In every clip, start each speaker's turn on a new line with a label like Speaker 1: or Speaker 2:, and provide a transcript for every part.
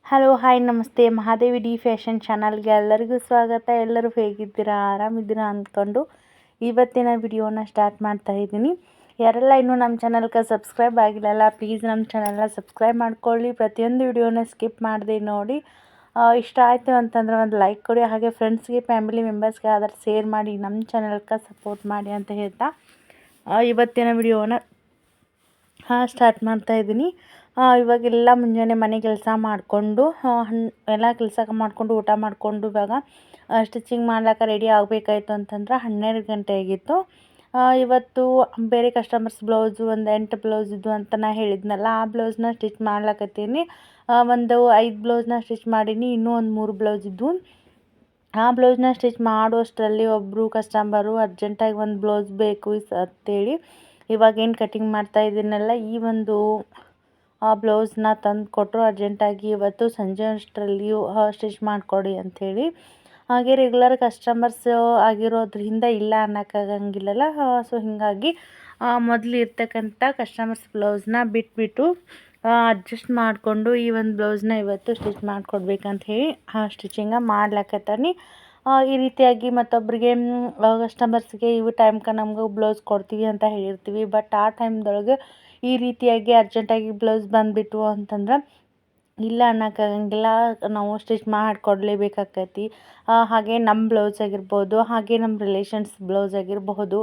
Speaker 1: Hello hi ನಮಸ್ತೆ Mahadevi D fashion ಚಾನಲ್ಗೆ ಎಲ್ಲರಿಗೂ ಸ್ವಾಗತ. ಎಲ್ಲರೂ ಹೇಗಿದ್ದೀರಾ, ಆರಾಮಿದ್ದೀರಾ ಅಂದ್ಕೊಂಡು ಇವತ್ತಿನ ವಿಡಿಯೋನ ಸ್ಟಾರ್ಟ್ ಮಾಡ್ತಾ ಇದ್ದೀನಿ. ಯಾರೆಲ್ಲ ಇನ್ನೂ ನಮ್ಮ ಚಾನಲ್ಗೆ ಸಬ್ಸ್ಕ್ರೈಬ್ ಆಗಿಲ್ಲಲ್ಲ, ಪ್ಲೀಸ್ ನಮ್ಮ ಚಾನಲ್ನ ಸಬ್ಸ್ಕ್ರೈಬ್ ಮಾಡ್ಕೊಳ್ಳಿ. ಪ್ರತಿಯೊಂದು ವಿಡಿಯೋನ ಸ್ಕಿಪ್ ಮಾಡದೆ ನೋಡಿ. ಇಷ್ಟ ಆಯಿತು ಅಂತಂದರೆ ಒಂದು ಲೈಕ್ ಕೊಡಿ. ಹಾಗೆ ಫ್ರೆಂಡ್ಸ್ಗೆ ಫ್ಯಾಮಿಲಿ ಮೆಂಬರ್ಸ್ಗೆ ಆದ್ರೆ ಶೇರ್ ಮಾಡಿ, ನಮ್ಮ ಚಾನಲ್ಗೆ ಸಪೋರ್ಟ್ ಮಾಡಿ ಅಂತ ಹೇಳ್ತಾ ಇವತ್ತಿನ ವಿಡಿಯೋನ ಸ್ಟಾರ್ಟ್ ಮಾಡ್ತಾ ಇದ್ದೀನಿ. ಇವಾಗೆಲ್ಲ ಮುಂಜಾನೆ ಮನೆ ಕೆಲಸ ಮಾಡಿಕೊಂಡು ಎಲ್ಲ ಕೆಲಸ ಮಾಡಿಕೊಂಡು ಊಟ ಮಾಡಿಕೊಂಡು ಇವಾಗ ಸ್ಟಿಚಿಂಗ್ ಮಾಡ್ಲಿಕ್ಕೆ ರೆಡಿ ಆಗಬೇಕಾಯ್ತು ಅಂತಂದ್ರೆ 12 ಗಂಟೆ ಆಗಿತ್ತು. ಇವತ್ತು ಬೇರೆ ಕಸ್ಟಮರ್ಸ್ ಬ್ಲೌಸು ಒಂದು 8 ಬ್ಲೌಸ್ ಇದ್ದು ಅಂತ ನಾ ಹೇಳಿದ್ನಲ್ಲ, ಆ ಬ್ಲೌಸ್ನ ಸ್ಟಿಚ್ ಮಾಡ್ಲಕತ್ತೀನಿ. ಒಂದು 5 ಬ್ಲೌಸ್ನ ಸ್ಟಿಚ್ ಮಾಡೀನಿ, ಇನ್ನೂ ಒಂದು 3 ಬ್ಲೌಸ್ ಇದ್ದು. ಆ ಬ್ಲೌಸ್ನ ಸ್ಟಿಚ್ ಮಾಡುವಷ್ಟರಲ್ಲಿ ಒಬ್ಬರು ಕಸ್ಟಮರು ಅರ್ಜೆಂಟಾಗಿ ಒಂದು ಬ್ಲೌಸ್ ಬೇಕು ಅಂತೇಳಿ ಇವಾಗೇನು ಕಟಿಂಗ್ ಮಾಡ್ತಾ ಇದ್ದೀನಲ್ಲ, ಈ ಒಂದು ಬ್ಲೌಸ್ನ ತಂದು ಕೊಟ್ಟರು ಅರ್ಜೆಂಟಾಗಿ. ಇವತ್ತು ಸಂಜೆ ಅಷ್ಟರಲ್ಲಿ ಸ್ಟಿಚ್ ಮಾಡಿಕೊಡಿ ಅಂಥೇಳಿ. ಹಾಗೆ ರೆಗ್ಯುಲರ್ ಕಸ್ಟಮರ್ಸ್ ಆಗಿರೋದ್ರಿಂದ ಇಲ್ಲ ಅನ್ನೋಕ್ಕಾಗಂಗಿಲ್ಲಲ್ಲ. ಸೊ ಹೀಗಾಗಿ ಮೊದಲು ಇರ್ತಕ್ಕಂಥ ಕಸ್ಟಮರ್ಸ್ ಬ್ಲೌಸ್ನ ಬಿಟ್ಬಿಟ್ಟು ಅಡ್ಜಸ್ಟ್ ಮಾಡಿಕೊಂಡು ಈ ಒಂದು ಬ್ಲೌಸ್ನ ಇವತ್ತು ಸ್ಟಿಚ್ ಮಾಡಿಕೊಡ್ಬೇಕಂತ ಹೇಳಿ ಸ್ಟಿಚಿಂಗ ಮಾಡ್ಲಕತ್ತಾನೆ. ಈ ರೀತಿಯಾಗಿ ಮತ್ತೊಬ್ಬರಿಗೆ ಕಸ್ಟಮರ್ಸ್ಗೆ ಇವು ಟೈಮ್ಗೆ ನಮ್ಗೆ ಬ್ಲೌಸ್ ಕೊಡ್ತೀವಿ ಅಂತ ಹೇಳಿರ್ತೀವಿ. ಬಟ್ ಆ ಟೈಮ್ದೊಳಗೆ ಈ ರೀತಿಯಾಗಿ ಅರ್ಜೆಂಟಾಗಿ ಬ್ಲೌಸ್ ಬಂದುಬಿಟ್ಟು ಅಂತಂದ್ರೆ ಇಲ್ಲ ಅನ್ನೋಕ್ಕಾಗಂಗಿಲ್ಲ, ನಾವು ಸ್ಟಿಚ್ ಮಾಡಿಕೊಡ್ಲೇಬೇಕಾಕೈತಿ. ಹಾಗೆ ನಮ್ಮ ಬ್ಲೌಸ್ ಆಗಿರ್ಬೋದು, ಹಾಗೆ ನಮ್ಮ ರಿಲೇಷನ್ಸ್ ಬ್ಲೌಸ್ ಆಗಿರಬಹುದು,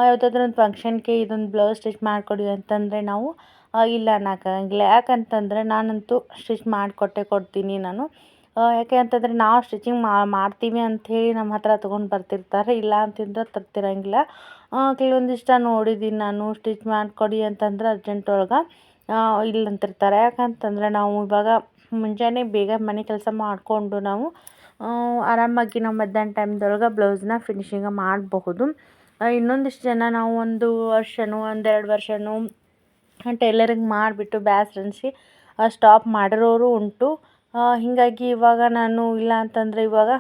Speaker 1: ಯಾವುದಾದ್ರೂ ಒಂದು ಫಂಕ್ಷನ್ಗೆ ಇದೊಂದು ಬ್ಲೌಸ್ ಸ್ಟಿಚ್ ಮಾಡಿಕೊಡಿ ಅಂತಂದರೆ ನಾವು ಇಲ್ಲ ಅನ್ನೋಕ್ಕಾಗಂಗಿಲ್ಲ. ಯಾಕಂತಂದರೆ ನಾನಂತೂ ಸ್ಟಿಚ್ ಕೊಡ್ತೀನಿ ನಾನು. ಯಾಕೆ ಅಂತಂದರೆ ನಾವು ಸ್ಟಿಚಿಂಗ್ ಮಾಡ್ತೀವಿ ಅಂಥೇಳಿ ನಮ್ಮ ಹತ್ರ ತೊಗೊಂಡು ಬರ್ತಿರ್ತಾರೆ, ಇಲ್ಲ ಅಂತಂದ್ರೆ ತರ್ತಿರಂಗಿಲ್ಲ. ಕೆಲವೊಂದಿಷ್ಟು ನೋಡಿದ್ದೀನಿ ನಾನು, ಸ್ಟಿಚ್ ಮಾಡಿಕೊಡಿ ಅಂತಂದ್ರೆ ಅರ್ಜೆಂಟ್ ಒಳಗೆ ಇಲ್ಲ ಅಂತಿರ್ತಾರೆ. ಯಾಕಂತಂದರೆ ನಾವು ಇವಾಗ ಮುಂಜಾನೆ ಬೇಗ ಮನೆ ಕೆಲಸ ಮಾಡಿಕೊಂಡು ನಾವು ಆರಾಮಾಗಿ ನಾವು ಮಧ್ಯಾಹ್ನ ಟೈಮ್ದೊಳಗೆ ಬ್ಲೌಸ್ನ ಫಿನಿಶಿಂಗ ಮಾಡಬಹುದು. ಇನ್ನೊಂದಿಷ್ಟು ಜನ ನಾವು 1 ವರ್ಷನೋ 1-2 ವರ್ಷನೋ ಟೈಲರಿಂಗ್ ಮಾಡಿಬಿಟ್ಟು ಬೇಸರ ಅನಿಸಿ ಸ್ಟಾಪ್ ಮಾಡಿರೋರು ಉಂಟು. ಹೀಗಾಗಿ ಇವಾಗ ನಾನು ಇಲ್ಲ ಅಂತಂದರೆ ಇವಾಗ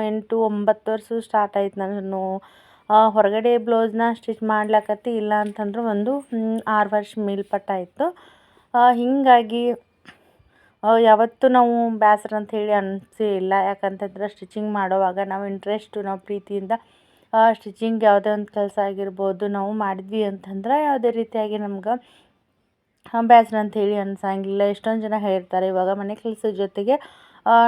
Speaker 1: 8-9 ವರ್ಷ ಸ್ಟಾರ್ಟ್ ಆಯ್ತು ನಾನು ಹೊರಗಡೆ ಬ್ಲೌಸ್ನ ಸ್ಟಿಚ್ ಮಾಡ್ಲಕತ್ತಿ. ಇಲ್ಲ ಅಂತಂದ್ರೆ ಒಂದು 6 ವರ್ಷ ಮೇಲ್ಪಟ್ಟಾಯಿತು. ಹೀಗಾಗಿ ಯಾವತ್ತೂ ನಾವು ಬೇಸರ ಅಂಥೇಳಿ ಅನಿಸೇ ಇಲ್ಲ. ಯಾಕಂತಂದ್ರೆ ಸ್ಟಿಚಿಂಗ್ ಮಾಡೋವಾಗ ನಾವು ಇಂಟ್ರೆಸ್ಟು, ನಾವು ಪ್ರೀತಿಯಿಂದ ಸ್ಟಿಚಿಂಗ್ ಯಾವುದೇ ಒಂದು ಕೆಲಸ ಆಗಿರ್ಬೋದು ನಾವು ಮಾಡಿದ್ವಿ ಅಂತಂದ್ರೆ ಯಾವುದೇ ರೀತಿಯಾಗಿ ನಮ್ಗೆ ಬೇಸರ ಅಂಥೇಳಿ ಅನ್ಸಂಗಿಲ್ಲ. ಎಷ್ಟೊಂದು ಜನ ಹೇಳ್ತಾರೆ ಇವಾಗ ಮನೆ ಕೆಲಸದ ಜೊತೆಗೆ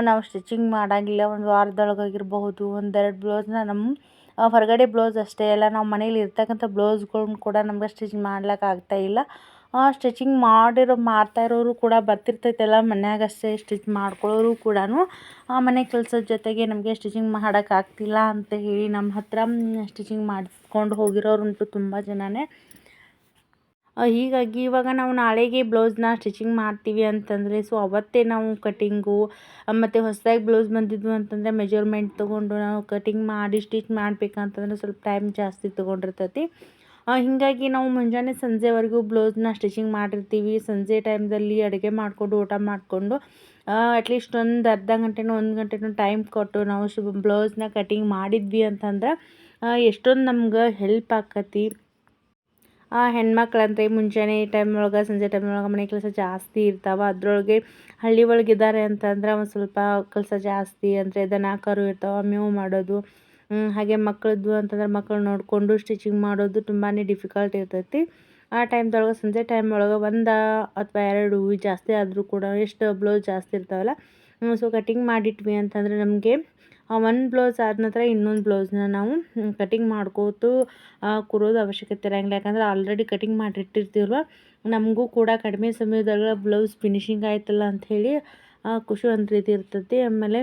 Speaker 1: ನಾವು ಸ್ಟಿಚಿಂಗ್ ಮಾಡೋಂಗಿಲ್ಲ, ಒಂದು ವಾರದೊಳಗಾಗಿರಬಹುದು 1-2 ಬ್ಲೌಸ್ನ ನಮ್ಮ ಹೊರಗಡೆ ಬ್ಲೌಸ್ ಅಷ್ಟೇ ಅಲ್ಲ, ನಾವು ಮನೇಲಿ ಇರ್ತಕ್ಕಂಥ ಬ್ಲೌಸ್ಗಳ್ನ ಕೂಡ ನಮ್ಗೆ ಸ್ಟಿಚ್ ಮಾಡ್ಲಿಕ್ಕಾಗ್ತಾಯಿಲ್ಲ. ಸ್ಟಿಚಿಂಗ್ ಮಾಡ್ತಾ ಇರೋರು ಕೂಡ ಬರ್ತಿರ್ತೈತಲ್ಲ ಮನ್ಯಾಗಷ್ಟೇ ಸ್ಟಿಚ್ ಮಾಡ್ಕೊಳ್ಳೋರು ಕೂಡ ಮನೆ ಕೆಲಸದ ಜೊತೆಗೆ ನಮಗೆ ಸ್ಟಿಚಿಂಗ್ ಮಾಡೋಕ್ಕಾಗ್ತಿಲ್ಲ ಅಂತ ಹೇಳಿ ನಮ್ಮ ಹತ್ರ ಸ್ಟಿಚಿಂಗ್ ಮಾಡಿಸ್ಕೊಂಡು ಹೋಗಿರೋರುಂಟು ತುಂಬ ಜನನೇ. ಹೀಗಾಗಿ ಇವಾಗ ನಾವು ನಾಳೆಗೆ ಬ್ಲೌಸ್ನ ಸ್ಟಿಚಿಂಗ್ ಮಾಡ್ತೀವಿ ಅಂತಂದರೆ ಸೊ ಅವತ್ತೇ ನಾವು ಕಟಿಂಗು ಮತ್ತು ಹೊಸದಾಗಿ ಬ್ಲೌಸ್ ಬಂದಿದ್ವು ಅಂತಂದರೆ ಮೆಜರ್ಮೆಂಟ್ ತೊಗೊಂಡು ನಾವು ಕಟಿಂಗ್ ಮಾಡಿ ಸ್ಟಿಚ್ ಮಾಡಬೇಕಂತಂದ್ರೆ ಸ್ವಲ್ಪ ಟೈಮ್ ಜಾಸ್ತಿ ತೊಗೊಂಡಿರ್ತೈತಿ. ಹೀಗಾಗಿ ನಾವು ಮುಂಜಾನೆ ಸಂಜೆವರೆಗೂ ಬ್ಲೌಸ್ನ ಸ್ಟಿಚಿಂಗ್ ಮಾಡಿರ್ತೀವಿ. ಸಂಜೆ ಟೈಮ್ದಲ್ಲಿ ಅಡುಗೆ ಮಾಡಿಕೊಂಡು ಊಟ ಮಾಡಿಕೊಂಡು ಅಟ್ಲೀಸ್ಟ್ ಒಂದು ಅರ್ಧ ಗಂಟೆನೋ 1 ಗಂಟೆನೋ ಟೈಮ್ ಕೊಟ್ಟು ನಾವು ಬ್ಲೌಸ್ನ ಕಟಿಂಗ್ ಮಾಡಿದ್ವಿ ಅಂತಂದ್ರೆ ಎಷ್ಟೊಂದು ನಮ್ಗೆ ಹೆಲ್ಪ್ ಆಕತಿ. ಹೆಣ್ಮಕ್ಳಂದ್ರೆ ಮುಂಜಾನೆ ಟೈಮ್ ಒಳಗೆ ಸಂಜೆ ಟೈಮ್ ಒಳಗೆ ಮನೆ ಕೆಲಸ ಜಾಸ್ತಿ ಇರ್ತಾವೆ. ಅದರೊಳಗೆ ಹಳ್ಳಿ ಒಳಗಿದ್ದಾರೆ ಅಂತಂದ್ರೆ ಒಂದು ಸ್ವಲ್ಪ ಕೆಲಸ ಜಾಸ್ತಿ, ಅಂದರೆ ದನ ಕರು ಇರ್ತಾವೆ, ಮೇವು ಮಾಡೋದು, ಹಾಗೆ ಮಕ್ಕಳದ್ದು ಅಂತಂದ್ರೆ ಮಕ್ಕಳು ನೋಡಿಕೊಂಡು ಸ್ಟಿಚಿಂಗ್ ಮಾಡೋದು ತುಂಬಾ ಡಿಫಿಕಲ್ಟ್ ಇರ್ತೈತಿ. ಆ ಟೈಮ್ದೊಳಗೆ ಸಂಜೆ ಟೈಮ್ ಒಳಗೆ 1 ಅಥವಾ 2 ಜಾಸ್ತಿ ಆದರೂ ಕೂಡ ಎಷ್ಟು ಬ್ಲೌಸ್ ಜಾಸ್ತಿ ಇರ್ತಾವಲ್ಲ, ಸೊ ಕಟಿಂಗ್ ಮಾಡಿಟ್ವಿ ಅಂತಂದರೆ ನಮಗೆ ಒಂದು ಬ್ಲೌಸ್ ಆದ ನಂತರ ಇನ್ನೊಂದು ಬ್ಲೌಸ್ನ ನಾವು ಕಟಿಂಗ್ ಮಾಡ್ಕೋತು ಕೂರೋದು ಅವಶ್ಯಕತೆ ಇರೋಂಗಿಲ್ಲ. ಯಾಕಂದರೆ ಆಲ್ರೆಡಿ ಕಟಿಂಗ್ ಮಾಡಿಟ್ಟಿರ್ತೀವಲ್ವ, ನಮಗೂ ಕೂಡ ಕಡಿಮೆ ಸಮಯದೊಳಗೆ ಬ್ಲೌಸ್ ಫಿನಿಶಿಂಗ್ ಆಯ್ತಲ್ಲ ಅಂಥೇಳಿ ಖುಷಿ ಒಂದು ರೀತಿ ಇರ್ತೈತಿ. ಆಮೇಲೆ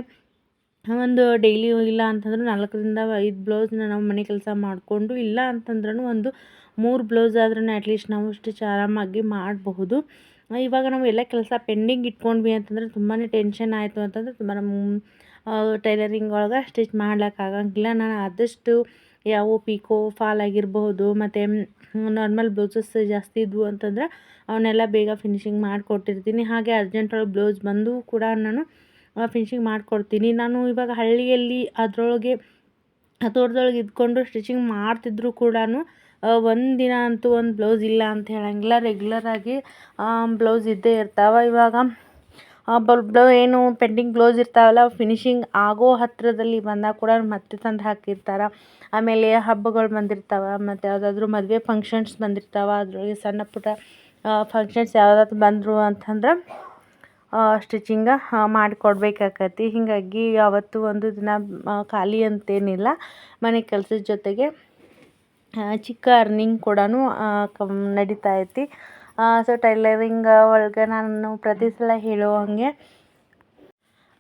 Speaker 1: ಒಂದು ಡೈಲಿ ಇಲ್ಲ ಅಂತಂದ್ರೆ 4-5 ಬ್ಲೌಸ್ನ ನಾವು ಮನೆ ಕೆಲಸ ಮಾಡಿಕೊಂಡು ಇಲ್ಲ ಅಂತಂದ್ರೂ ಒಂದು 3 ಬ್ಲೌಸ್ ಆದ್ರೂ ಅಟ್ಲೀಸ್ಟ್ ನಾವು ಸ್ಟಿಚ್ ಆರಾಮಾಗಿ ಮಾಡಬಹುದು. ಇವಾಗ ನಾವು ಎಲ್ಲ ಕೆಲಸ ಪೆಂಡಿಂಗ್ ಇಟ್ಕೊಂಡ್ವಿ ಅಂತಂದರೆ ತುಂಬಾ ಟೆನ್ಷನ್ ಆಯಿತು ಅಂತಂದ್ರೆ ತುಂಬ ನಮ್ಮ ಟೈಲರಿಂಗ್ ಒಳಗೆ ಸ್ಟಿಚ್ ಮಾಡ್ಲಿಕ್ಕಾಗಂಗಿಲ್ಲ. ನಾನು ಆದಷ್ಟು ಯಾವ ಪಿಕೋ ಫಾಲ್ ಆಗಿರಬಹುದು ಮತ್ತು ನಾರ್ಮಲ್ ಬ್ಲೌಸಸ್ ಜಾಸ್ತಿ ಇದ್ವು ಅಂತಂದ್ರೆ ಅವನ್ನೆಲ್ಲ ಬೇಗ ಫಿನಿಶಿಂಗ್ ಮಾಡಿಕೊಟ್ಟಿರ್ತೀನಿ. ಹಾಗೆ ಅರ್ಜೆಂಟ್ ಒಳಗೆ ಬ್ಲೌಸ್ ಬಂದು ಕೂಡ ನಾನು ಫಿನಿಶಿಂಗ್ ಮಾಡಿಕೊಡ್ತೀನಿ. ನಾನು ಇವಾಗ ಹಳ್ಳಿಯಲ್ಲಿ ಅದರೊಳಗೆ ತೋಟದೊಳಗೆ ಇದ್ಕೊಂಡು ಸ್ಟಿಚಿಂಗ್ ಮಾಡ್ತಿದ್ರು ಕೂಡ ಒಂದು ದಿನ ಅಂತೂ ಒಂದು ಬ್ಲೌಸ್ ಇಲ್ಲ ಅಂತ ಹೇಳಂಗಿಲ್ಲ, ರೆಗ್ಯುಲರಾಗಿ ಬ್ಲೌಸ್ ಇದ್ದೇ ಇರ್ತಾವೆ. ಇವಾಗ ಏನು ಪೆಂಡಿಂಗ್ ಬ್ಲೌಸ್ ಇರ್ತಾವಲ್ಲ ಫಿನಿಶಿಂಗ್ ಆಗೋ ಹತ್ತಿರದಲ್ಲಿ ಬಂದಾಗ ಕೂಡ ಮತ್ತೆ ತಂದು ಹಾಕಿರ್ತಾರೆ. ಆಮೇಲೆ ಹಬ್ಬಗಳು ಬಂದಿರ್ತಾವೆ, ಮತ್ತು ಯಾವುದಾದ್ರೂ ಮದುವೆ ಫಂಕ್ಷನ್ಸ್ ಬಂದಿರ್ತಾವೆ, ಅದರೊಳಗೆ ಸಣ್ಣ ಪುಟ್ಟ ಫಂಕ್ಷನ್ಸ್ ಯಾವುದಾದ್ರು ಬಂದರು ಅಂತಂದ್ರೆ ಸ್ಟಿಚಿಂಗ ಮಾಡಿಕೊಡ್ಬೇಕಾಕತಿ. ಹೀಗಾಗಿ ಯಾವತ್ತೂ ಒಂದು ದಿನ ಖಾಲಿ ಅಂತೇನಿಲ್ಲ. ಮನೆ ಕೆಲಸದ ಜೊತೆಗೆ ಚಿಕ್ಕ ಅರ್ನಿಂಗ್ ಕೂಡ ನಡೀತಾ ಐತಿ. ಸೊ ಟೈಲರಿಂಗ್ ಒಳಗೆ ನಾನು ಪ್ರತಿ ಸಲ ಹೇಳೋ ಹಾಗೆ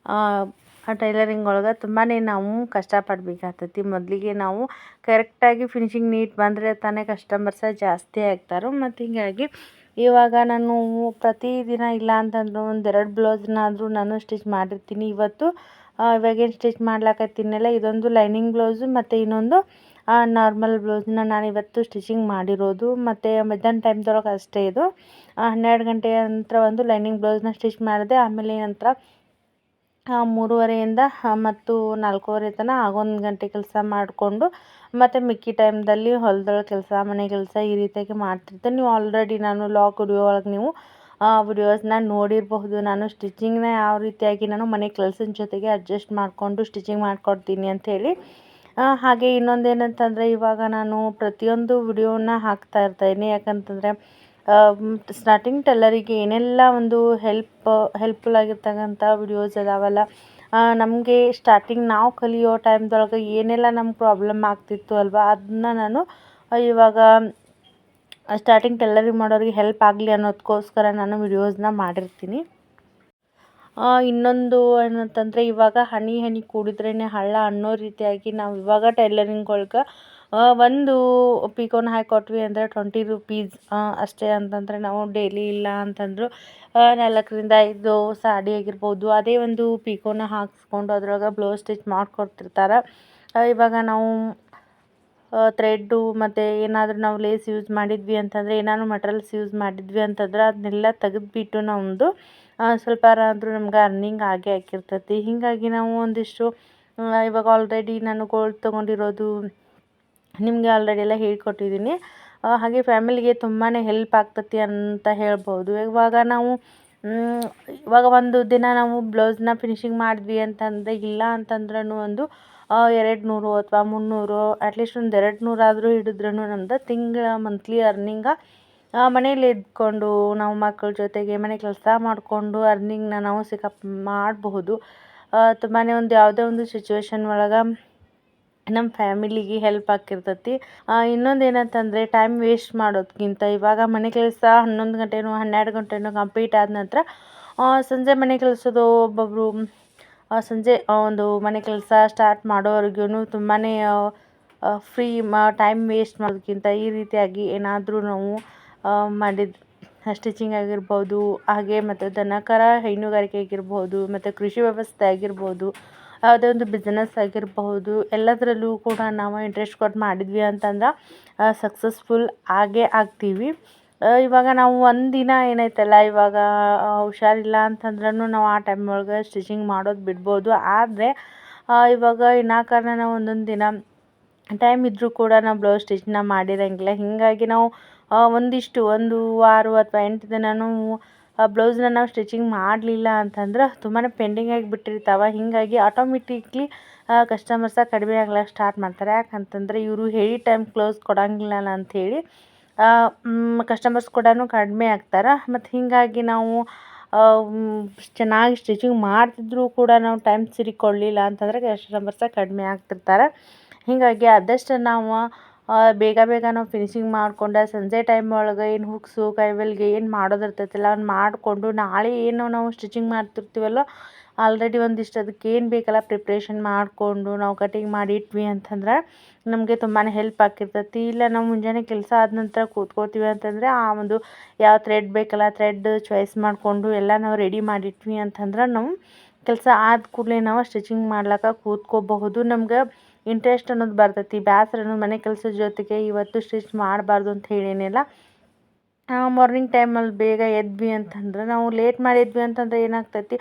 Speaker 1: ಆ ಟೈಲರಿಂಗ್ ಒಳಗೆ ತುಂಬಾ ನಾವು ಕಷ್ಟಪಡಬೇಕಾಗ್ತೈತಿ. ಮೊದಲಿಗೆ ನಾವು ಕರೆಕ್ಟಾಗಿ ಫಿನಿಶಿಂಗ್ ನೀಟ್ ಬಂದರೆ ತಾನೇ ಕಸ್ಟಮರ್ಸ ಜಾಸ್ತಿ ಆಗ್ತಾರೆ. ಮತ್ತು ಹೀಗಾಗಿ ಇವಾಗ ನಾನು ಪ್ರತಿದಿನ ಇಲ್ಲ ಅಂತಂದ್ರೆ ಒಂದೆರಡು ಬ್ಲೌಸ್ನಾದರೂ ನಾನು ಸ್ಟಿಚ್ ಮಾಡಿರ್ತೀನಿ. ಇವಾಗೇನು ಸ್ಟಿಚ್ ಮಾಡ್ಲಾಕತ್ತೀನಲ್ಲ, ಇದೊಂದು ಲೈನಿಂಗ್ ಬ್ಲೌಸು ಮತ್ತು ಇನ್ನೊಂದು ನಾರ್ಮಲ್ ಬ್ಲೌಸ್ನ ನಾನು ಇವತ್ತು ಸ್ಟಿಚಿಂಗ್ ಮಾಡಿರೋದು. ಮತ್ತು ಮಧ್ಯಾಹ್ನ ಟೈಮ್ದೊಳಗೆ ಅಷ್ಟೇ ಇದು. 12 ಗಂಟೆ ನಂತರ ಒಂದು ಲೈನಿಂಗ್ ಬ್ಲೌಸ್ನ ಸ್ಟಿಚ್ ಮಾಡಿದೆ. ಆಮೇಲೆ ನಂತರ 3:30ಯಿಂದ ಮತ್ತು 4:30 ತನಕ ಆಗೊಂದು ಗಂಟೆ ಕೆಲಸ ಮಾಡಿಕೊಂಡು ಮತ್ತು ಮಿಕ್ಕಿ ಟೈಮ್ದಲ್ಲಿ ಹೊಲದೊಳಗೆ ಕೆಲಸ, ಮನೆ ಕೆಲಸ ಈ ರೀತಿಯಾಗಿ ಮಾಡ್ತಿರ್ತೀನಿ. ನೀವು ಆಲ್ರೆಡಿ ನಾನು ಲಾಗ್ ವಿಡಿಯೋ ಒಳಗೆ ನೀವು ವಿಡಿಯೋಸ್ನ ನೋಡಿರಬಹುದು. ನಾನು ಸ್ಟಿಚಿಂಗ್ನ ಯಾವ ರೀತಿಯಾಗಿ ನಾನು ಮನೆ ಕೆಲಸದ ಜೊತೆಗೆ ಅಡ್ಜಸ್ಟ್ ಮಾಡಿಕೊಂಡು ಸ್ಟಿಚಿಂಗ್ ಮಾಡಿಕೊಡ್ತೀನಿ ಅಂಥೇಳಿ. ಹಾಗೆ ಇನ್ನೊಂದೇನಂತಂದರೆ, ಇವಾಗ ನಾನು ಪ್ರತಿಯೊಂದು ವಿಡಿಯೋನ ಹಾಕ್ತಾ ಇರ್ತೀನಿ. ಯಾಕಂತಂದರೆ ಸ್ಟಾರ್ಟಿಂಗ್ ಟೆಲ್ಲರಿಗೆ ಏನೆಲ್ಲ ಒಂದು ಹೆಲ್ಪ್ಫುಲ್ ಆಗಿರ್ತಕ್ಕಂಥ ವಿಡಿಯೋಸ್ ಅದಾವಲ್ಲ, ನಮಗೆ ಸ್ಟಾರ್ಟಿಂಗ್ ನಾವು ಕಲಿಯೋ ಟೈಮ್ದೊಳಗೆ ಏನೆಲ್ಲ ನಮ್ಗೆ ಪ್ರಾಬ್ಲಮ್ ಆಗ್ತಿತ್ತು ಅಲ್ವಾ, ಅದನ್ನ ನಾನು ಇವಾಗ ಸ್ಟಾರ್ಟಿಂಗ್ ಟೆಲ್ಲರಿಂಗ್ ಮಾಡೋರಿಗೆ ಹೆಲ್ಪ್ ಆಗಲಿ ಅನ್ನೋದಕ್ಕೋಸ್ಕರ ನಾನು ವಿಡಿಯೋಸ್ನ ಮಾಡಿರ್ತೀನಿ. ಇನ್ನೊಂದು ಏನಂತಂದರೆ, ಇವಾಗ ಹನಿ ಹನಿ ಕೂಡಿದ್ರೇ ಹಳ್ಳ ಅನ್ನೋ ರೀತಿಯಾಗಿ ನಾವು ಇವಾಗ ಟೈಲರಿಂಗ್ ಒಳಗೆ ಒಂದು ಪಿಕೋನ ಹಾಕಿಕೊಟ್ವಿ ಅಂದರೆ 20 ರೂಪೀಸ್ ಅಷ್ಟೇ. ಅಂತಂದರೆ ನಾವು ಡೈಲಿ ಇಲ್ಲ ಅಂತಂದರೂ 4ರಿಂದ 5 ಸಾಡಿ ಆಗಿರ್ಬೋದು, ಅದೇ ಒಂದು ಪಿಕೋನ ಹಾಕಿಸ್ಕೊಂಡು ಅದ್ರೊಳಗೆ ಬ್ಲೌಸ್ ಸ್ಟಿಚ್ ಮಾಡಿಕೊಡ್ತಿರ್ತಾರೆ. ಇವಾಗ ನಾವು ಥ್ರೆಡ್ಡು ಮತ್ತು ಏನಾದರೂ ನಾವು ಲೇಸ್ ಯೂಸ್ ಮಾಡಿದ್ವಿ ಅಂತಂದರೆ, ಏನಾದ್ರು ಮಟೀರಿಯಲ್ಸ್ ಯೂಸ್ ಮಾಡಿದ್ವಿ ಅಂತಂದ್ರೆ ಅದನ್ನೆಲ್ಲ ತೆಗೆದುಬಿಟ್ಟು ನಮ್ಮದು ಸ್ವಲ್ಪ ಆದರೂ ನಮ್ಗೆ ಅರ್ನಿಂಗ್ ಆಗೇ ಆಗಿರ್ತೈತಿ. ಹೀಗಾಗಿ ನಾವು ಒಂದಿಷ್ಟು ಇವಾಗ ಆಲ್ರೆಡಿ ನಾನು ಗೋಲ್ಡ್ ತೊಗೊಂಡಿರೋದು ನಿಮಗೆ ಆಲ್ರೆಡಿ ಎಲ್ಲ ಹೇಳ್ಕೊಟ್ಟಿದ್ದೀನಿ. ಹಾಗೆ ಫ್ಯಾಮಿಲಿಗೆ ತುಂಬಾ ಹೆಲ್ಪ್ ಆಗ್ತೈತಿ ಅಂತ ಹೇಳ್ಬೋದು. ಇವಾಗ ಒಂದು ದಿನ ನಾವು ಬ್ಲೌಸ್ನ ಫಿನಿಶಿಂಗ್ ಮಾಡಿದ್ವಿ ಅಂತಂದರೆ, ಇಲ್ಲ ಅಂತಂದ್ರೂ ಒಂದು 200 ಅಥವಾ 300 ಅಟ್ಲೀಸ್ಟ್ ಒಂದು 200 ಆದರೂ ಹಿಡಿದ್ರೂ ನಮ್ದು ತಿಂಗಳ ಮಂತ್ಲಿ ಅರ್ನಿಂಗ ಮನೇಲಿ ಇದ್ಕೊಂಡು ನಾವು ಮಕ್ಕಳ ಜೊತೆಗೆ ಮನೆ ಕೆಲಸ ಮಾಡಿಕೊಂಡು ಅರ್ನಿಂಗ್ನ ನಾವು ಮಾಡಬಹುದು. ತುಂಬಾ ಒಂದು ಯಾವುದೇ ಒಂದು ಸಿಚುವೇಶನ್ ಒಳಗೆ ನಮ್ಮ ಫ್ಯಾಮಿಲಿಗೆ ಹೆಲ್ಪ್ ಆಗಿರ್ತೈತಿ. ಇನ್ನೊಂದು ಏನಂತಂದರೆ, ಟೈಮ್ ವೇಸ್ಟ್ ಮಾಡೋದಕ್ಕಿಂತ ಇವಾಗ ಮನೆ ಕೆಲಸ 11 ಗಂಟೆನೋ 12 ಗಂಟೆನೋ ಕಂಪ್ಲೀಟ್ ಆದ ನಂತರ ಸಂಜೆ ಮನೆ ಕೆಲಸದ ಒಬ್ಬೊಬ್ಬರು ಸಂಜೆ ಒಂದು ಮನೆ ಕೆಲಸ ಸ್ಟಾರ್ಟ್ ಮಾಡೋವರೆಗೂ ತುಂಬಾ ಟೈಮ್ ವೇಸ್ಟ್ ಮಾಡೋದಕ್ಕಿಂತ ಈ ರೀತಿಯಾಗಿ ಏನಾದರೂ ನಾವು ಸ್ಟಿಚಿಂಗ್ ಆಗಿರ್ಬೋದು, ಹಾಗೆ ಮತ್ತು ದನಕರ ಹೈನುಗಾರಿಕೆ ಆಗಿರ್ಬೋದು, ಮತ್ತು ಕೃಷಿ ವ್ಯವಸ್ಥೆ ಆಗಿರ್ಬೋದು, ಯಾವುದೇ ಒಂದು ಬಿಸ್ನೆಸ್ ಆಗಿರಬಹುದು, ಎಲ್ಲದರಲ್ಲೂ ಕೂಡ ನಾವು ಇಂಟ್ರೆಸ್ಟ್ ಕೊಟ್ಟು ಮಾಡಿದ್ವಿ ಅಂತಂದ್ರೆ ಸಕ್ಸಸ್ಫುಲ್ ಆಗೇ ಆಗ್ತೀವಿ. ಇವಾಗ ನಾವು ಒಂದಿನ ಏನೈತಲ್ಲ, ಇವಾಗ ಹುಷಾರಿಲ್ಲ ಅಂತಂದ್ರೂ ನಾವು ಆ ಟೈಮ್ ಒಳಗೆ ಸ್ಟಿಚಿಂಗ್ ಮಾಡೋದು ಬಿಡ್ಬೋದು. ಆದರೆ ಇವಾಗ ವಿನಾಕಾರಣ ನಾವು ಒಂದೊಂದು ದಿನ ಟೈಮ್ ಇದ್ದರೂ ಕೂಡ ನಾವು ಬ್ಲೌಸ್ ಸ್ಟಿಚ್ನ ಮಾಡಿರೋಂಗಿಲ್ಲ. ಹೀಗಾಗಿ ನಾವು ಒಂದು ವಾರ ಅಥವಾ 8 ದಿನನೂ ಬ್ಲೌಸ್ನ ನಾವು ಸ್ಟಿಚಿಂಗ್ ಮಾಡಲಿಲ್ಲ ಅಂತಂದ್ರೆ ತುಂಬಾ ಪೆಂಡಿಂಗ್ ಆಗಿ ಬಿಟ್ಟಿರ್ತಾವೆ. ಹೀಗಾಗಿ ಆಟೋಮೆಟಿಕ್ಲಿ ಕಸ್ಟಮರ್ಸ ಕಡಿಮೆ ಆಗ್ಲಿಕ್ಕೆ ಸ್ಟಾರ್ಟ್ ಮಾಡ್ತಾರೆ. ಯಾಕಂತಂದರೆ ಇವರು ಹೇಳಿ ಟೈಮ್ ಕ್ಲೋಸ್ ಕೊಡೋಂಗಿಲ್ಲ ಅಂಥೇಳಿ ಕಸ್ಟಮರ್ಸ್ ಕೂಡ ಕಡಿಮೆ ಆಗ್ತಾರೆ. ಮತ್ತು ಹೀಗಾಗಿ ನಾವು ಚೆನ್ನಾಗಿ ಸ್ಟಿಚಿಂಗ್ ಮಾಡ್ತಿದ್ರೂ ಕೂಡ ನಾವು ಟೈಮ್ ಸರಿ ಕೊಡಲಿಲ್ಲ ಅಂತಂದರೆ ಕಸ್ಟಮರ್ಸ ಕಡಿಮೆ ಆಗ್ತಿರ್ತಾರೆ. ಹೀಗಾಗಿ ಆದಷ್ಟು ನಾವು ಬೇಗ ನಾವು ಫಿನಿಶಿಂಗ್ ಮಾಡಿಕೊಂಡು ಸಂಜೆ ಟೈಮ್ ಒಳಗೆ ಏನು ಹುಕ್ಸು ಕೈವಲ್ಗೆ ಏನು ಮಾಡೋದಿರ್ತೈತಲ್ಲ ಅದನ್ನ ಮಾಡಿಕೊಂಡು ನಾಳೆ ಏನು ನಾವು ಸ್ಟಿಚಿಂಗ್ ಮಾಡ್ತಿರ್ತೀವಲ್ಲ ಆಲ್ರೆಡಿ ಒಂದಿಷ್ಟು ಅದಕ್ಕೆ ಏನು ಬೇಕಲ್ಲ ಪ್ರಿಪ್ರೇಷನ್ ಮಾಡಿಕೊಂಡು ನಾವು ಕಟಿಂಗ್ ಮಾಡಿ ಇಟ್ವಿ ಅಂತಂದ್ರೆ ನಮಗೆ ತುಂಬಾ ಹೆಲ್ಪ್ ಆಗಿರ್ತೈತಿ. ಇಲ್ಲ ನಾವು ಮುಂಜಾನೆ ಕೆಲಸ ಆದ ನಂತರ ಕೂತ್ಕೋತೀವಿ ಅಂತಂದರೆ ಆ ಒಂದು ಯಾವ ಥ್ರೆಡ್ ಬೇಕಲ್ಲ ಥ್ರೆಡ್ ಚಾಯ್ಸ್ ಮಾಡಿಕೊಂಡು ಎಲ್ಲ ನಾವು ರೆಡಿ ಮಾಡಿಟ್ವಿ ಅಂತಂದ್ರೆ ನಾವು ಕೆಲಸ ಆದ ಕೂಡಲೇ ನಾವು ಸ್ಟಿಚಿಂಗ್ ಮಾಡ್ಲಿಕ್ಕೆ ಕೂತ್ಕೋಬಹುದು. ನಮ್ಗೆ ಇಂಟ್ರೆಸ್ಟ್ ಅನ್ನೋದು ಬರ್ತೈತಿ. ಬೇಸರ ಅನ್ನೋದು ಮನೆ ಕೆಲಸದ ಜೊತೆಗೆ ಇವತ್ತು ಸ್ಟಿಚ್ ಮಾಡಬಾರ್ದು ಅಂತ ಹೇಳೇನಿಲ್ಲ. ಮಾರ್ನಿಂಗ್ ಟೈಮಲ್ಲಿ ಬೇಗ ಎದ್ವಿ ಅಂತಂದ್ರೆ ನಾವು ಲೇಟ್ ಮಾಡಿದ್ವಿ ಅಂತಂದರೆ ಏನಾಗ್ತೈತಿ,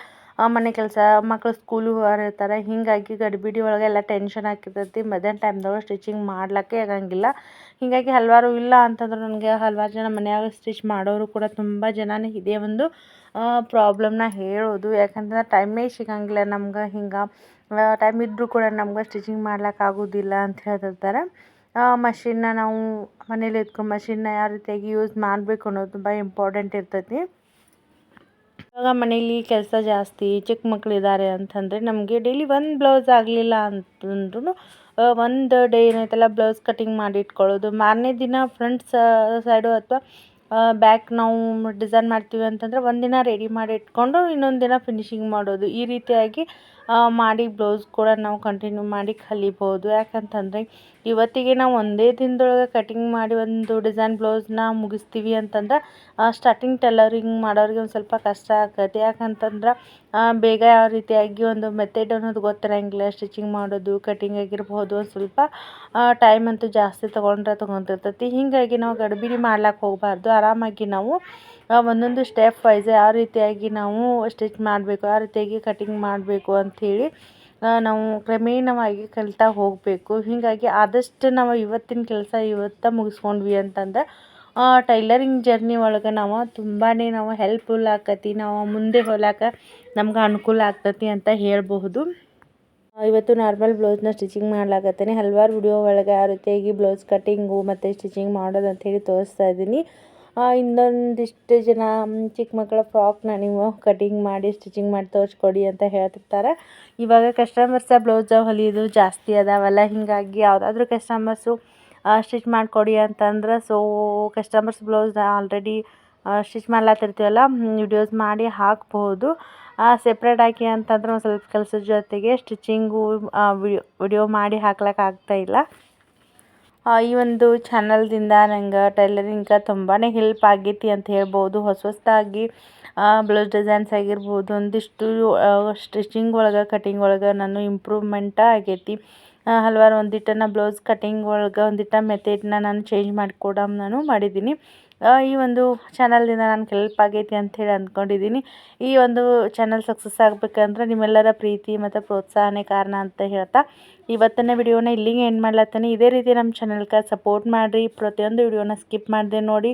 Speaker 1: ಮನೆ ಕೆಲಸ ಮಕ್ಕಳು ಸ್ಕೂಲಿಗೆ ಹೋಗಿರ್ತಾರೆ. ಹೀಗಾಗಿ ಗಡಿಬಿಡಿ ಒಳಗೆ ಎಲ್ಲ ಟೆನ್ಷನ್ ಆಗಿರ್ತೈತಿ. ಮಧ್ಯಾಹ್ನ ಟೈಮ್ದೊಳಗೆ ಸ್ಟಿಚಿಂಗ್ ಮಾಡ್ಲಿಕ್ಕೆ ಆಗಂಗಿಲ್ಲ. ಹೀಗಾಗಿ ಹಲವಾರು ಇಲ್ಲ ಅಂತಂದ್ರೆ ನನಗೆ ಹಲವಾರು ಜನ ಮನ್ಯಾಗ ಸ್ಟಿಚ್ ಮಾಡೋರು ಕೂಡ ತುಂಬ ಜನನೇ ಇದೇ ಒಂದು ಪ್ರಾಬ್ಲಮ್ನ ಹೇಳೋದು. ಯಾಕಂತಂದ್ರೆ ಟೈಮೇ ಸಿಗಂಗಿಲ್ಲ ನಮ್ಗೆ. ಹಿಂಗೆ ಟೈಮ್ ಇದ್ದರೂ ಕೂಡ ನಮ್ಗೆ ಸ್ಟಿಚಿಂಗ್ ಮಾಡ್ಲಿಕ್ಕೆ ಆಗೋದಿಲ್ಲ ಅಂತ ಹೇಳ್ತಿರ್ತಾರೆ. ಮಷಿನ್ನ ನಾವು ಮನೇಲಿ ಇಟ್ಕೊಂಡು ಮಷಿನ್ನ ಯಾವ ರೀತಿಯಾಗಿ ಯೂಸ್ ಮಾಡಬೇಕು ಅನ್ನೋದು ತುಂಬ ಇಂಪಾರ್ಟೆಂಟ್ ಇರ್ತೈತಿ. ಇವಾಗ ಮನೇಲಿ ಕೆಲಸ ಜಾಸ್ತಿ, ಚಿಕ್ಕ ಮಕ್ಕಳಿದ್ದಾರೆ ಅಂತಂದರೆ ನಮಗೆ ಡೈಲಿ ಒಂದು ಬ್ಲೌಸ್ ಆಗಲಿಲ್ಲ ಅಂತಂದ್ರೂ ಒಂದು ಡೇ ಏನೈತಲ್ಲ ಬ್ಲೌಸ್ ಕಟಿಂಗ್ ಮಾಡಿ ಇಟ್ಕೊಳ್ಳೋದು. ಮಾರನೇ ದಿನ ಫ್ರಂಟ್ ಸೈಡು ಅಥವಾ ಬ್ಯಾಕ್ ನಾವು ಡಿಸೈನ್ ಮಾಡ್ತೀವಿ ಅಂತಂದರೆ ಒಂದಿನ ರೆಡಿ ಮಾಡಿ ಇಟ್ಕೊಂಡು ಇನ್ನೊಂದು ದಿನ ಫಿನಿಶಿಂಗ್ ಮಾಡೋದು. ಈ ರೀತಿಯಾಗಿ ಮಾಡಿ ಬ್ಲೌಸ್ ಕೂಡ ನಾವು ಕಂಟಿನ್ಯೂ ಮಾಡಿ ಕಲಿಬೋದು. ಯಾಕಂತಂದರೆ ಇವತ್ತಿಗೆ ನಾವು ಒಂದೇ ದಿನದೊಳಗೆ ಕಟಿಂಗ್ ಮಾಡಿ ಒಂದು ಡಿಸೈನ್ ಬ್ಲೌಸ್ನ ಮುಗಿಸ್ತೀವಿ ಅಂತಂದ್ರೆ ಸ್ಟಾರ್ಟಿಂಗ್ ಟೈಲರಿಂಗ್ ಮಾಡೋರಿಗೆ ಒಂದು ಸ್ವಲ್ಪ ಕಷ್ಟ ಆಕೈತಿ. ಯಾಕಂತಂದ್ರೆ ಬೇಗ ಯಾವ ರೀತಿಯಾಗಿ ಒಂದು ಮೆಥಡ್ ಅನ್ನೋದು ಗೊತ್ತಿರಂಗಿಲ್ಲ. ಸ್ಟಿಚಿಂಗ್ ಮಾಡೋದು, ಕಟಿಂಗ್ ಆಗಿರ್ಬೋದು, ಒಂದು ಸ್ವಲ್ಪ ಟೈಮ್ ಅಂತೂ ಜಾಸ್ತಿ ತೊಗೊಂತಿರ್ತೈತಿ. ಹೀಗಾಗಿ ನಾವು ಗಡಿಬಿಡಿ ಮಾಡ್ಲಿಕ್ಕೆ ಹೋಗಬಾರ್ದು. ಆರಾಮಾಗಿ ನಾವು ಒಂದೊಂದು ಸ್ಟೆಪ್ ವೈಸ್ ಯಾವ ರೀತಿಯಾಗಿ ನಾವು ಸ್ಟಿಚ್ ಮಾಡಬೇಕು, ಯಾವ ರೀತಿಯಾಗಿ ಕಟಿಂಗ್ ಮಾಡಬೇಕು ಅಂಥೇಳಿ ನಾವು ಕ್ರಮೇಣವಾಗಿ ಕಲಿತಾ ಹೋಗಬೇಕು. ಹೀಗಾಗಿ ಆದಷ್ಟು ನಾವು ಇವತ್ತಿನ ಕೆಲಸ ಇವತ್ತು ಮುಗಿಸ್ಕೊಂಡ್ವಿ ಅಂತಂದ್ರೆ ಟೈಲರಿಂಗ್ ಜರ್ನಿ ಒಳಗೆ ನಾವು ತುಂಬಾ ನಾವು ಹೆಲ್ಪ್ಫುಲ್ ಆಕತಿ. ನಾವು ಮುಂದೆ ಹೋಗ್ಲಿಕ್ಕೆ ನಮ್ಗೆ ಅನುಕೂಲ ಆಗ್ತೈತಿ ಅಂತ ಹೇಳಬಹುದು. ಇವತ್ತು ನಾರ್ಮಲ್ ಬ್ಲೌಸ್ನ ಸ್ಟಿಚಿಂಗ್ ಮಾಡ್ಲಾಕತ್ತೀನಿ. ಹಲವಾರು ವಿಡಿಯೋ ಒಳಗೆ ಯಾವ ರೀತಿಯಾಗಿ ಬ್ಲೌಸ್ ಕಟ್ಟಿಂಗು ಮತ್ತು ಸ್ಟಿಚಿಂಗ್ ಮಾಡೋದು ಅಂಥೇಳಿ ತೋರಿಸ್ತಾ ಇದ್ದೀನಿ. ಇನ್ನೊಂದಿಷ್ಟು ಜನ ಚಿಕ್ಕ ಮಕ್ಕಳ ಫ್ರಾಕ್ನ ನೀವು ಕಟಿಂಗ್ ಮಾಡಿ ಸ್ಟಿಚಿಂಗ್ ಮಾಡಿ ತೋರಿಸ್ಕೊಡಿ ಅಂತ ಹೇಳ್ತಿರ್ತಾರೆ. ಇವಾಗ ಕಸ್ಟಮರ್ಸ ಬ್ಲೌಸ್ ಹೊಲಿಯೋದು ಜಾಸ್ತಿ ಅದಾವಲ್ಲ, ಹೀಗಾಗಿ ಯಾವುದಾದ್ರೂ ಕಸ್ಟಮರ್ಸು ಸ್ಟಿಚ್ ಮಾಡಿಕೊಡಿ ಅಂತಂದ್ರೆ ಕಸ್ಟಮರ್ಸ್ ಬ್ಲೌಸ್ನ ಆಲ್ರೆಡಿ ಸ್ಟಿಚ್ ಮಾಡ್ಲಾತಿರ್ತೀವಲ್ಲ ವಿಡಿಯೋಸ್ ಮಾಡಿ ಹಾಕ್ಬೋದು. ಸೆಪ್ರೇಟ್ ಹಾಕಿ ಅಂತಂದ್ರೆ ಒಂದು ಸ್ವಲ್ಪ ಕೆಲಸದ ಜೊತೆಗೆ ಸ್ಟಿಚಿಂಗು ವಿಡಿಯೋ ಮಾಡಿ ಹಾಕ್ಲಿಕ್ಕೆ ಆಗ್ತಾಯಿಲ್ಲ. ಈ ಒಂದು ಚಾನಲ್ದಿಂದ ನಂಗೆ ಟೈಲರಿಂಗ್ ತುಂಬಾ ಹೆಲ್ಪ್ ಆಗೈತಿ ಅಂತ ಹೇಳ್ಬೋದು. ಹೊಸದಾಗಿ ಬ್ಲೌಸ್ ಡಿಸೈನ್ಸ್ ಆಗಿರ್ಬೋದು, ಒಂದಿಷ್ಟು ಸ್ಟಿಚಿಂಗ್ ಒಳಗೆ ಕಟಿಂಗ್ ಒಳಗೆ ನಾನು ಇಂಪ್ರೂವ್ಮೆಂಟ ಆಗೈತಿ. ಹಲವಾರು ಒಂದಿಟ್ಟನ್ನು ಬ್ಲೌಸ್ ಕಟಿಂಗ್ ಒಳಗೆ ಒಂದಿಟ್ಟ ಮೆಥಡ್ನ ನಾನು ಚೇಂಜ್ ನಾನು ಮಾಡಿದ್ದೀನಿ. ಈ ಒಂದು ಚಾನಲ್ದಿಂದ ನನಗೆ ಹೆಲ್ಪ್ ಆಗೈತಿ ಅಂಥೇಳಿ ಅಂದ್ಕೊಂಡಿದ್ದೀನಿ. ಈ ಒಂದು ಚಾನಲ್ ಸಕ್ಸಸ್ ಆಗಬೇಕಂದ್ರೆ ನಿಮ್ಮೆಲ್ಲರ ಪ್ರೀತಿ ಮತ್ತು ಪ್ರೋತ್ಸಾಹನೇ ಕಾರಣ ಅಂತ ಹೇಳ್ತಾ ಇವತ್ತಿನ ವಿಡಿಯೋನ ಇಲ್ಲಿಗೆ ಎಂಡ್ ಮಾಡ್ಲತ್ತೀನಿ. ಇದೇ ರೀತಿ ನಮ್ಮ ಚಾನಲ್ಗೆ ಸಪೋರ್ಟ್ ಮಾಡಿರಿ. ಪ್ರತಿಯೊಂದು ವಿಡಿಯೋನ ಸ್ಕಿಪ್ ಮಾಡದೆ ನೋಡಿ.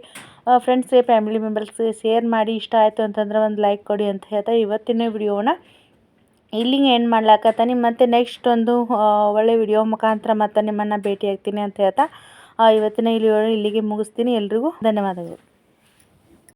Speaker 1: ಫ್ರೆಂಡ್ಸ್ಗೆ, ಫ್ಯಾಮಿಲಿ ಮೆಂಬರ್ಸ್ಗೆ ಶೇರ್ ಮಾಡಿ. ಇಷ್ಟ ಆಯಿತು ಅಂತಂದ್ರೆ ಒಂದು ಲೈಕ್ ಕೊಡಿ ಅಂತ ಹೇಳ್ತಾ ಇವತ್ತಿನ ವಿಡಿಯೋನ ಇಲ್ಲಿಗೆ ಎಂಡ್ ಮಾಡ್ಲಾಕತ್ತೀನಿ. ಮತ್ತು ನೆಕ್ಸ್ಟ್ ಒಂದು ಒಳ್ಳೆ ವಿಡಿಯೋ ಮುಖಾಂತರ ಮತ್ತೆ ನಿಮ್ಮನ್ನು ಭೇಟಿ ಆಗ್ತೀನಿ ಅಂತ ಹೇಳ್ತಾ ಇವತ್ತಿನ ಇಲ್ಲಿಗೆ ಮುಗಿಸ್ತೀನಿ. ಎಲ್ರಿಗೂ ಧನ್ಯವಾದಗಳು.